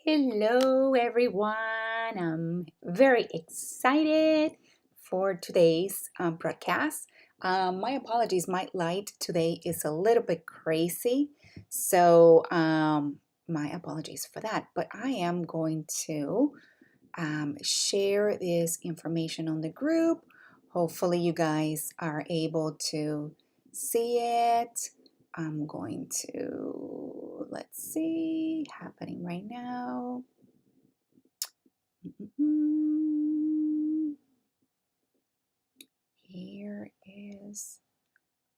Hello, everyone. I'm very excited for today's broadcast. My apologies, my light today is a little bit crazy, so my apologies for that. But I am going to share this information on the group. Hopefully, you guys are able to see it. I'm going to, let's see, happening right now. Here is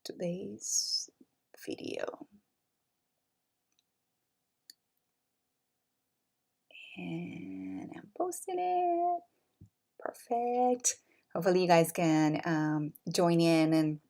today's video. And I'm posting it. Perfect. Hopefully you guys can join in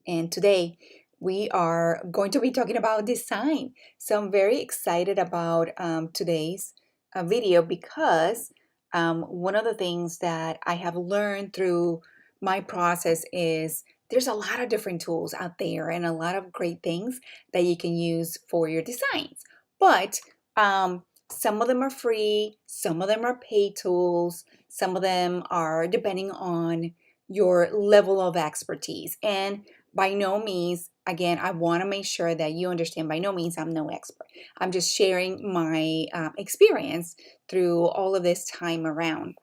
and today we are going to be talking about design. So I'm very excited about today's video because one of the things that I have learned through my process is there's a lot of different tools out there and a lot of great things that you can use for your designs. But some of them are free, some of them are paid tools, some of them are depending on your level of expertise. And by no means, again, I want to make sure that you understand, by no means I'm no expert. I'm just sharing my experience through all of this time around.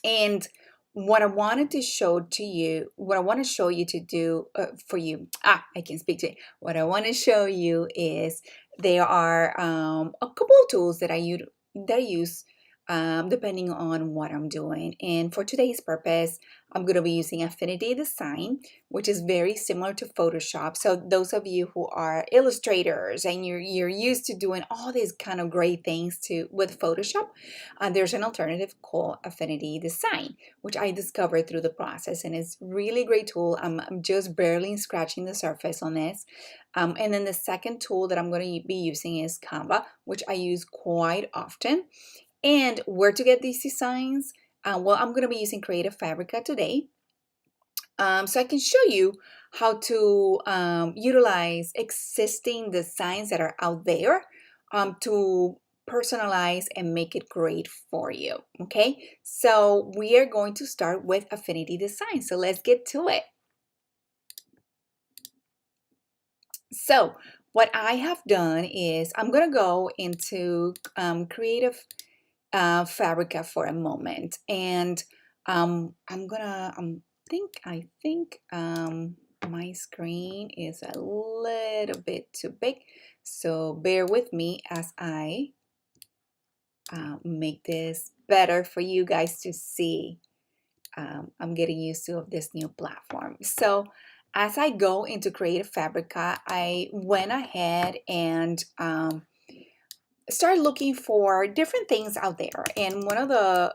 And what I wanted to show to you, what I want to show you to do for you, I can speak to it. What I want to show you is there are a couple of tools that I use depending on what I'm doing. And for today's purpose, I'm going to be using Affinity Design, which is very similar to Photoshop. So those of you who are illustrators and you're used to doing all these kind of great things with Photoshop, there's an alternative called Affinity Design, which I discovered through the process, and it's really great tool. I'm just barely scratching the surface on this. And then the second tool that I'm going to be using is Canva, which I use quite often. And where to get these designs? Well, I'm going to be using Creative Fabrica today. So I can show you how to utilize existing designs that are out there to personalize and make it great for you. Okay, so we are going to start with Affinity Design. So let's get to it. So what I have done is I'm going to go into Creative Fabrica for a moment, and I think my screen is a little bit too big, so bear with me as I make this better for you guys to see. I'm getting used to this new platform. So as I go into Creative Fabrica, I went ahead and start looking for different things out there. And one of the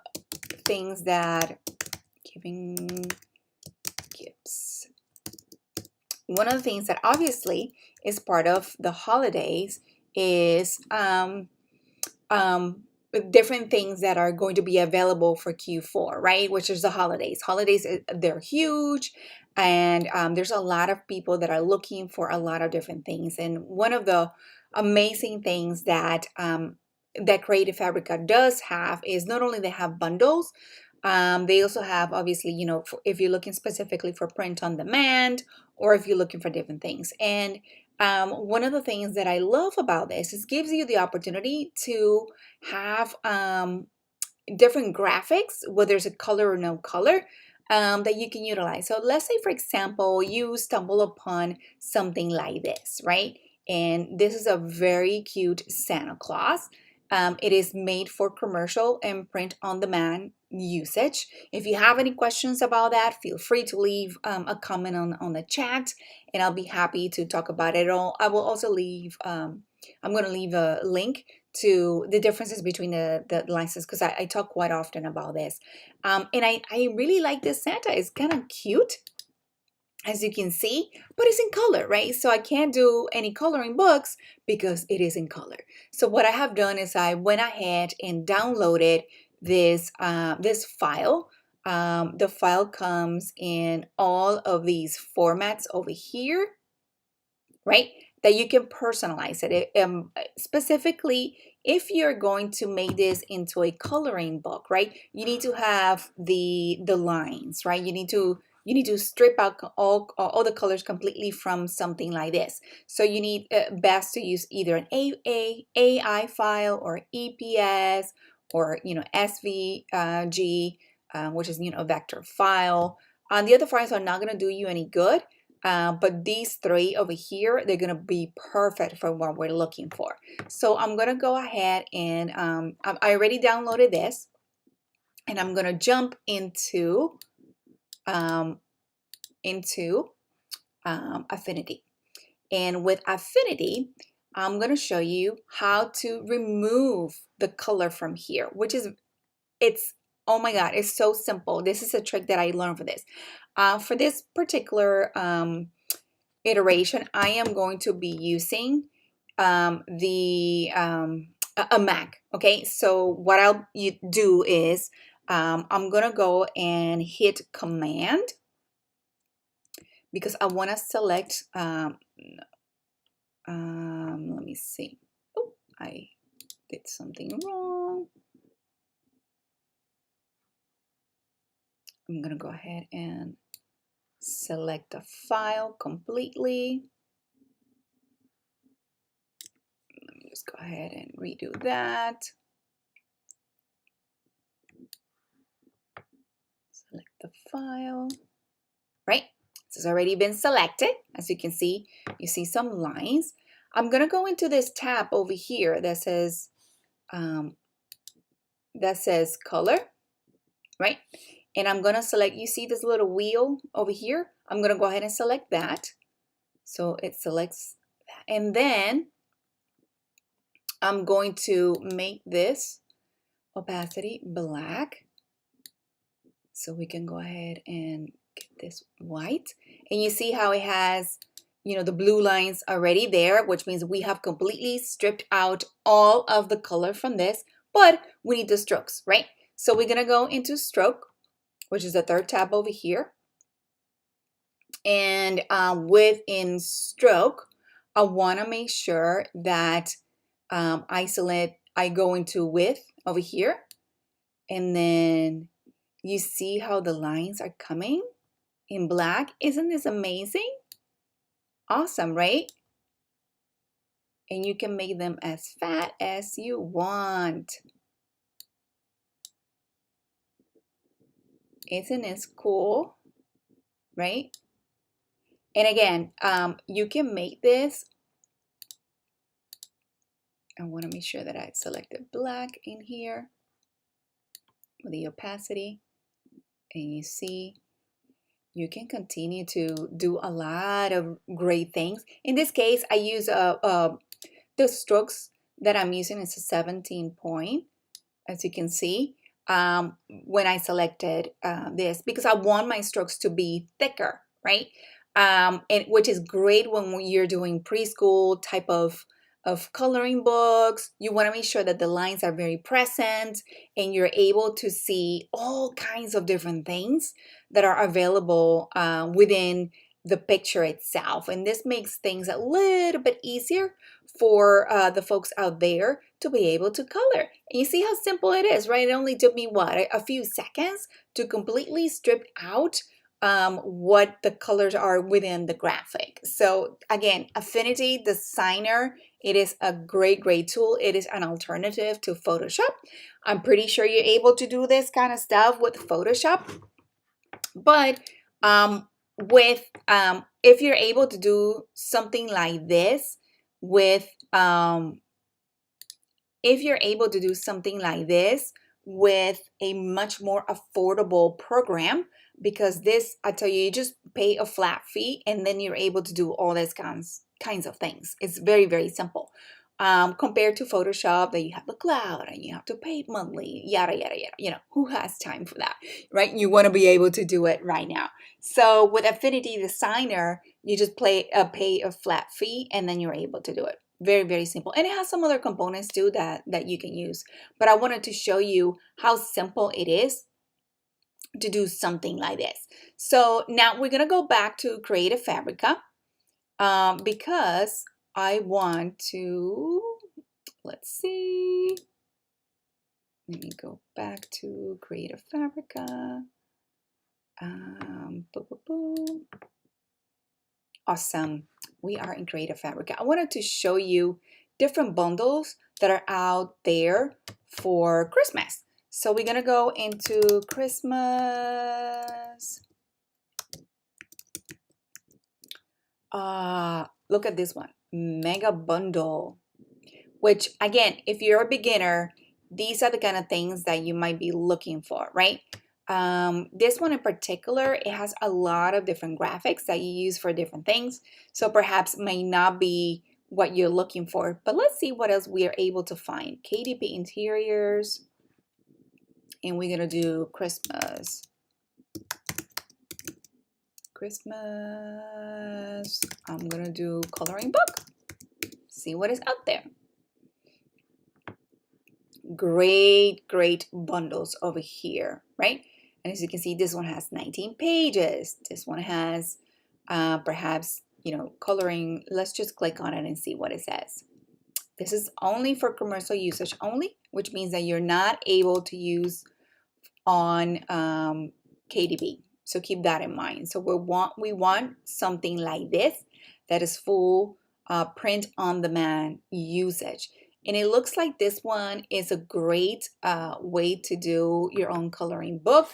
things that one of the things that obviously is part of the holidays is different things that are going to be available for Q4, right? Which is the holidays. Holidays, they're huge, and there's a lot of people that are looking for a lot of different things. And one of the amazing things that that Creative Fabrica does have is not only they have bundles, they also have, obviously, if you're looking specifically for print on demand, or if you're looking for different things. And one of the things that I love about this is gives you the opportunity to have different graphics, whether there's a color or no color, that you can utilize. So let's say, for example, you stumble upon something like this, right? And this is a very cute Santa Claus. It is made for commercial and print on demand usage. If you have any questions about that, feel free to leave a comment on the chat, and I'll be happy to talk about it all. I will also leave, I'm going to leave a link to the differences between the licenses, because I talk quite often about this. And I really like this Santa. It's kind of cute, as you can see, but it's in color, right? So I can't do any coloring books because it is in color. So what I have done is I went ahead and downloaded this this file. The file comes in all of these formats over here, right? that you can personalize it. Specifically, if you're going to make this into a coloring book, right? You need to have the lines, right? You need to strip out all the colors completely from something like this. So you need best to use either an AI file or EPS or SVG, which is a vector file. The other files are not going to do you any good. But these three over here, they're going to be perfect for what we're looking for. So I'm going to go ahead and I already downloaded this, and I'm going to jump into Affinity. And with Affinity, I'm going to show you how to remove the color from here, which is, oh my God, it's so simple. This is a trick that I learned for this. For this particular iteration, I am going to be using a Mac. Okay, so what I'll do is I'm gonna go and hit Command because I want to select. Let me see. Oh, I did something wrong. I'm gonna go ahead and select the file completely. Let me just go ahead and redo that. Select the file. Right? This has already been selected. As you can see, you see some lines. I'm gonna go into this tab over here that says color, right? And I'm gonna select, you see this little wheel over here? I'm gonna go ahead and select that. So it selects that. And then I'm going to make this opacity black. So we can go ahead and get this white. And you see how it has, the blue lines already there, which means we have completely stripped out all of the color from this, but we need the strokes, right? So we're gonna go into stroke, which is the third tab over here. And within stroke, I wanna make sure that I go into width over here, and then you see how the lines are coming in black. Isn't this amazing? Awesome, right? And you can make them as fat as you want. Isn't this cool? Right? And again, you can make this. I want to make sure that I selected black in here with the opacity. And you see, you can continue to do a lot of great things. In this case, I use the strokes that I'm using is a 17 point, as you can see, when I selected this, because I want my strokes to be thicker, right? And which is great when you're doing preschool type of coloring books. You want to make sure that the lines are very present and you're able to see all kinds of different things that are available within the picture itself. And this makes things a little bit easier for the folks out there to be able to color. And you see how simple it is, right? It only took me, a few seconds to completely strip out what the colors are within the graphic. So again, Affinity Designer, it is a great tool. It is an alternative to Photoshop. I'm pretty sure you're able to do this kind of stuff with Photoshop, but if you're able to do something like this with a much more affordable program, because this, I tell you just pay a flat fee and then you're able to do all these kinds of things. It's very simple. Compared to Photoshop, that you have the cloud and you have to pay monthly, yada yada yada. Who has time for that, right? You want to be able to do it right now. So with Affinity Designer, you just pay a flat fee and then you're able to do it. Very simple. And it has some other components too that you can use. But I wanted to show you how simple it is to do something like this. So now we're going to go back to Creative Fabrica because I want to, let's see. Let me go back to Creative Fabrica. Boom, boom, boom. Awesome. We are in Creative Fabrica. I wanted to show you different bundles that are out there for Christmas. So we're gonna go into Christmas. Look at this one, mega bundle, which again, if you're a beginner, these are the kind of things that you might be looking for, right? This one in particular, it has a lot of different graphics that you use for different things. So perhaps may not be what you're looking for, but let's see what else we are able to find. KDP interiors, and we're gonna do Christmas. I'm gonna do coloring book. See what is out there. Great bundles over here, right? And as you can see, this one has 19 pages. This one has perhaps, coloring. Let's just click on it and see what it says. This is only for commercial usage only, which means that you're not able to use on KDP. So keep that in mind. So we want something like this that is full print on demand usage. And it looks like this one is a great way to do your own coloring book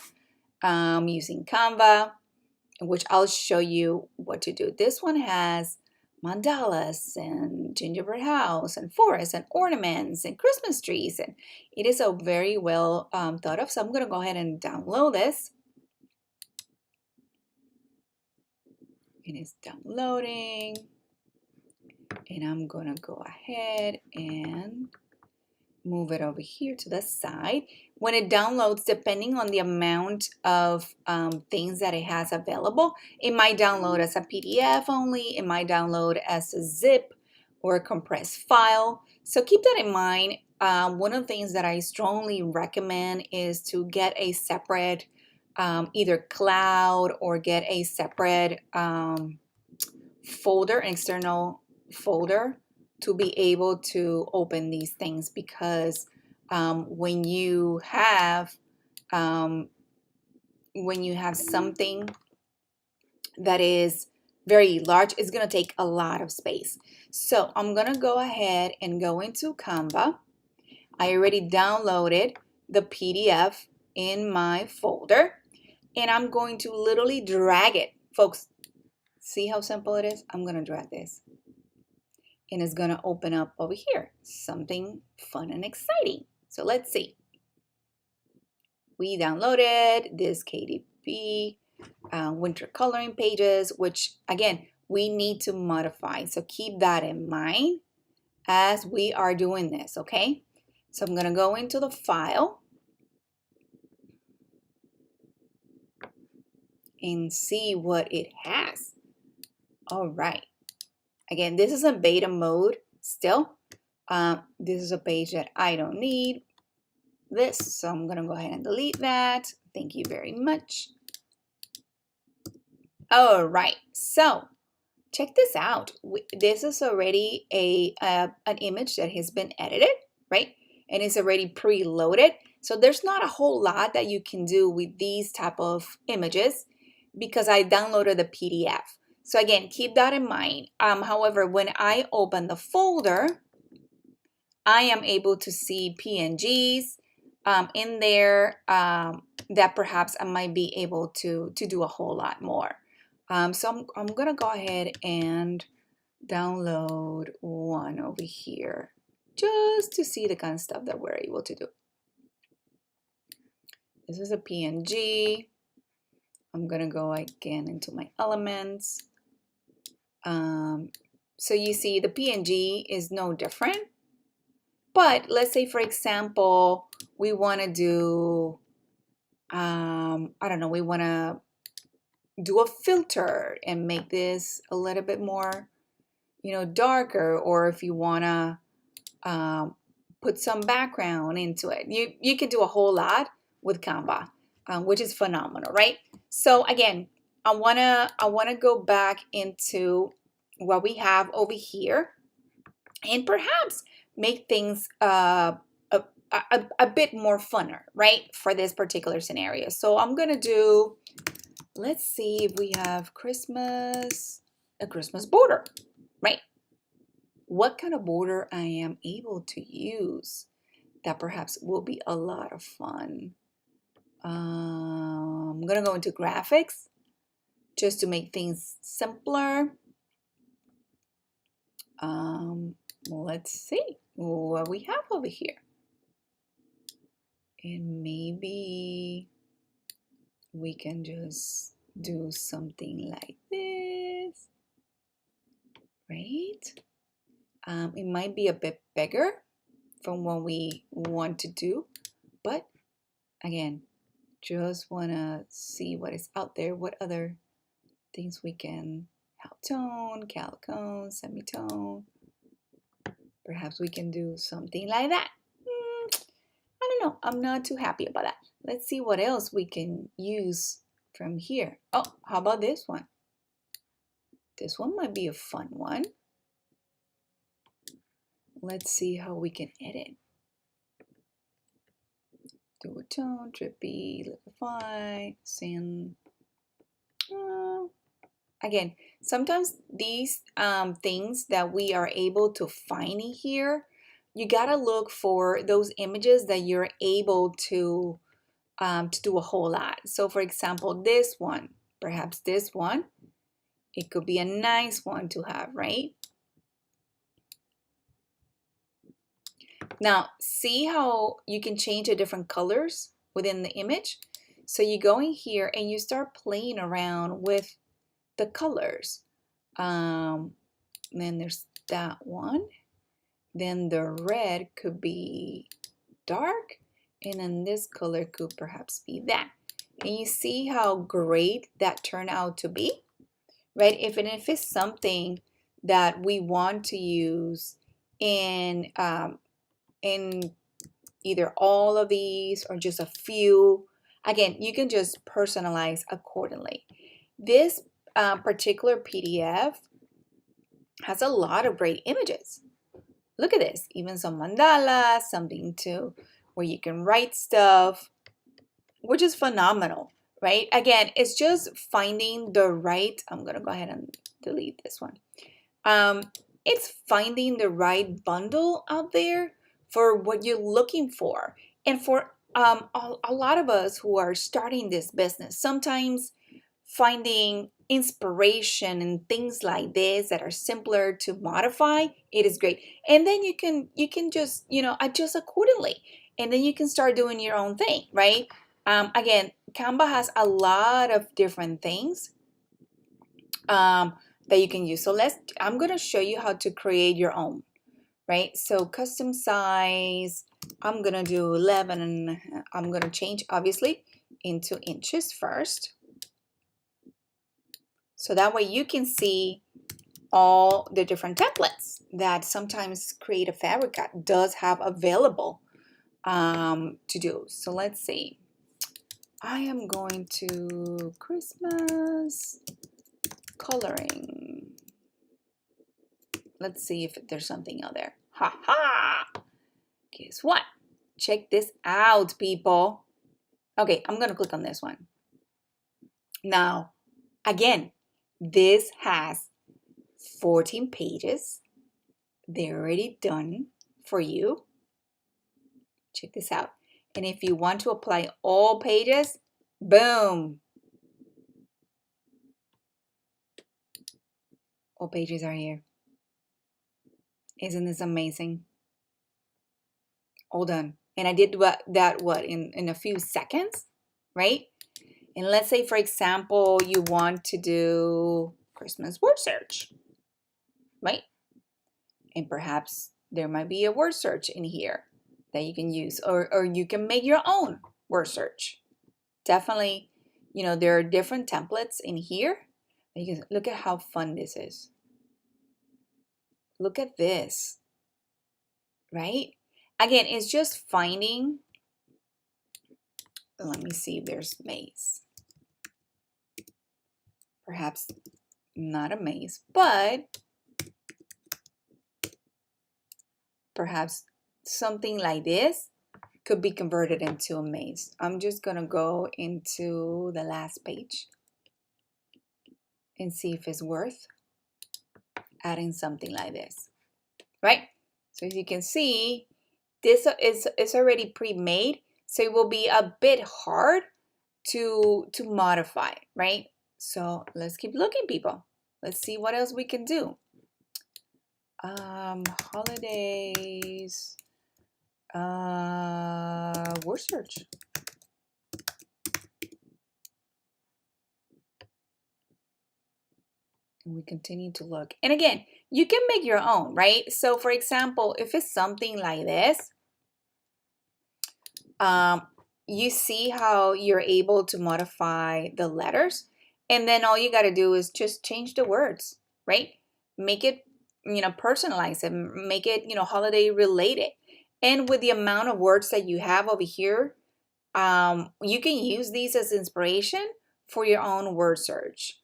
using Canva, which I'll show you what to do. This one has mandalas and gingerbread house and forests and ornaments and Christmas trees. And it is a very well thought of. So I'm going to go ahead and download this. It is downloading. And I'm going to go ahead and move it over here to the side. When it downloads, depending on the amount of things that it has available, it might download as a PDF only, it might download as a zip or a compressed file. So keep that in mind. One of the things that I strongly recommend is to get a separate either cloud or get a separate folder, an external folder, to be able to open these things, because when you have something that is very large, it's going to take a lot of space. So I'm going to go ahead and go into Canva. I already downloaded the PDF in my folder, and I'm going to literally drag it. Folks, see how simple it is? I'm going to drag this, and it's going to open up over here, something fun and exciting. So let's see. We downloaded this KDP winter coloring pages, which again, we need to modify. So keep that in mind as we are doing this, okay? So I'm going to go into the file and see what it has. All right. Again, this is a beta mode still. This is a page that I don't need this, so I'm gonna go ahead and delete that. Thank you very much. All right, so check this out. This is already an image that has been edited, right? And it's already preloaded. So there's not a whole lot that you can do with these type of images because I downloaded the PDF. So again, keep that in mind. However, when I open the folder, I am able to see PNGs in there that perhaps I might be able to do a whole lot more. So I'm gonna go ahead and download one over here just to see the kind of stuff that we're able to do. This is a PNG. I'm gonna go again into my elements. So you see the PNG is no different. But let's say, for example, we want to do, I don't know, we want to do a filter and make this a little bit more, darker, or if you want to put some background into it. You can do a whole lot with Canva, which is phenomenal, right? So again, I wanna go back into what we have over here. and perhaps make things a bit more funner, right, for this particular scenario. So I'm gonna do, let's see if we have Christmas, a Christmas border, right? What kind of border I am able to use that perhaps will be a lot of fun. I'm gonna go into graphics just to make things simpler. Let's see what we have over here. And maybe we can just do something like this, right? It might be a bit bigger from what we want to do, but again, just want to see what is out there, what other things we can, halftone, calicone, semitone. Perhaps we can do something like that. I don't know. I'm not too happy about that. Let's see what else we can use from here. Oh, how about this one? This one might be a fun one. Let's see how we can edit. Do a tone, trippy, liquify, sand. Again, sometimes these things that we are able to find in here, you gotta look for those images that you're able to do a whole lot. So for example, this one, perhaps this one, it could be a nice one to have, right? Now, see how you can change the different colors within the image? So you go in here and you start playing around with the colors. Then there's that one. Then the red could be dark, and then this color could perhaps be that. And you see how great that turned out to be, right? If it's something that we want to use in either all of these or just a few, again, you can just personalize accordingly. This particular PDF has a lot of great images. Look at this, even some mandalas, something to where you can write stuff, which is phenomenal, right? Again, it's just finding the right, I'm gonna go ahead and delete this one. It's finding the right bundle out there for what you're looking for. And for a lot of us who are starting this business, sometimes finding inspiration and things like this that are simpler to modify, it is great. And then you can just adjust accordingly, and then you can start doing your own thing, right? Again, Canva has a lot of different things that you can use. So I'm going to show you how to create your own, right? So custom size, I'm going to do 11, and I'm going to change obviously into inches first. So that way you can see all the different templates that sometimes Creative Fabrica does have available to do. So let's see. I am going to Christmas coloring. Let's see if there's something out there. Ha ha! Guess what? Check this out, people. Okay, I'm going to click on this one. Now, again, this has 14 pages. They're already done for you. Check this out. And if you want to apply all pages, boom. All pages are here. Isn't this amazing? All done. And I did that in a few seconds, right? And let's say, for example, you want to do Christmas word search, right? And perhaps there might be a word search in here that you can use, or you can make your own word search. Definitely, there are different templates in here. You can look at how fun this is. Look at this, right? Again, it's just finding, let me see if there's maze. Perhaps not a maze, but perhaps something like this could be converted into a maze. I'm just gonna go into the last page and see if it's worth adding something like this, right? So as you can see, this is already pre-made, so it will be a bit hard to modify, right? So let's keep looking, people. Let's see what else we can do. Holidays, word search. And we continue to look. And again, you can make your own, right? So for example, if it's something like this, you see how you're able to modify the letters, and then all you got to do is just change the words, right? Make it, personalize it, make it, holiday related. And with the amount of words that you have over here, you can use these as inspiration for your own word search.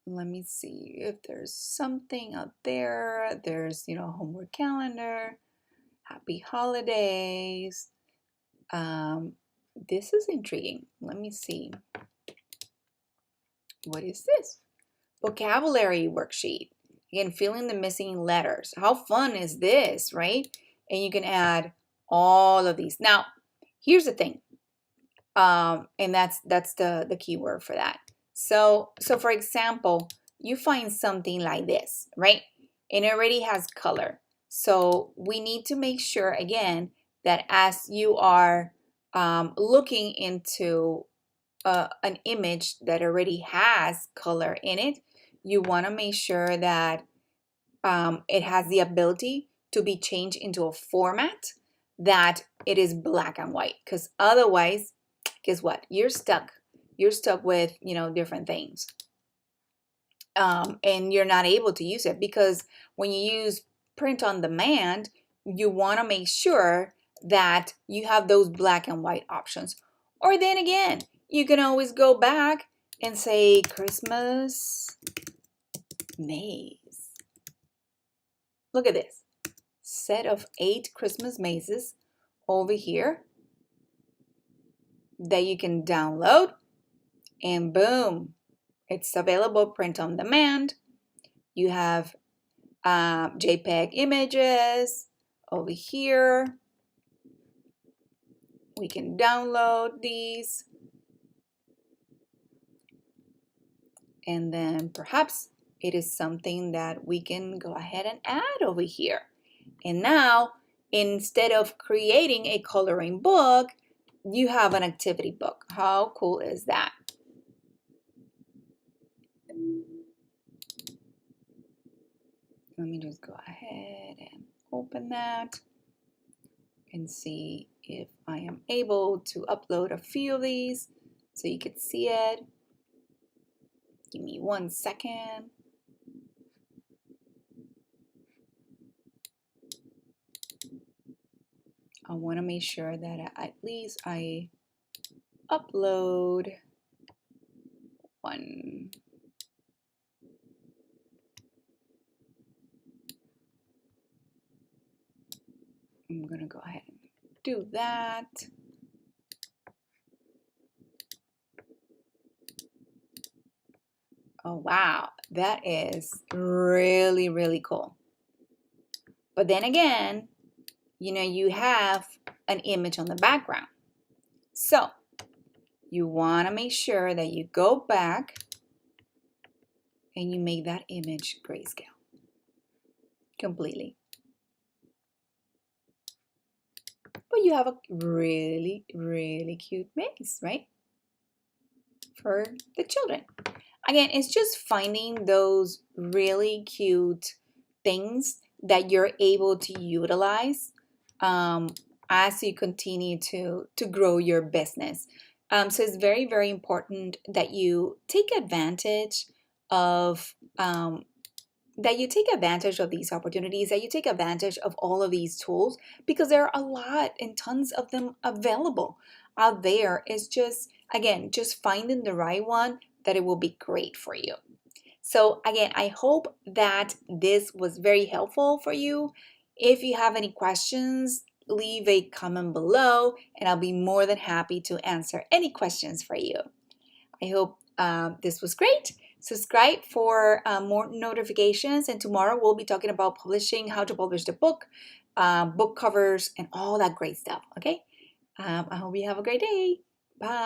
Let me see if there's something out there. There's, homework calendar, happy holidays. This is intriguing. Let me see. What is this? Vocabulary worksheet. Again, filling the missing letters. How fun is this, right? And you can add all of these. Now, here's the thing. And that's the key word for that. So for example, you find something like this, right? And it already has color. So we need to make sure, again, that as you are looking into an image that already has color in it, you want to make sure that it has the ability to be changed into a format that it is black and white, because otherwise, guess what? You're stuck with different things, and you're not able to use it, because when you use print on demand, you want to make sure that you have those black and white options. Or then again, you can always go back and say Christmas maze. Look at this set of 8 Christmas mazes over here that you can download, and boom, it's available print on demand. You have JPEG images over here. We can download these, and then perhaps it is something that we can go ahead and add over here. And now, instead of creating a coloring book, you have an activity book. How cool is that? Let me just go ahead and open that and see if I am able to upload a few of these so you can see it. Give me 1 second. I want to make sure that at least I upload one. I'm going to go ahead and do that. Oh, wow. That is really, really cool. But then again, you have an image on the background. So you want to make sure that you go back and you make that image grayscale completely. But you have a really, really cute maze, right? For the children. Again, it's just finding those really cute things that you're able to utilize as you continue to grow your business. So it's very, very important that you take advantage of these opportunities, that you take advantage of all of these tools, because there are a lot and tons of them available out there. It's just, again, just finding the right one that it will be great for you. So again, I hope that this was very helpful for you. If you have any questions, leave a comment below and I'll be more than happy to answer any questions for you. I hope this was great. Subscribe for more notifications, and tomorrow we'll be talking about publishing, how to publish the book, book covers, and all that great stuff. Okay? I hope you have a great day. Bye.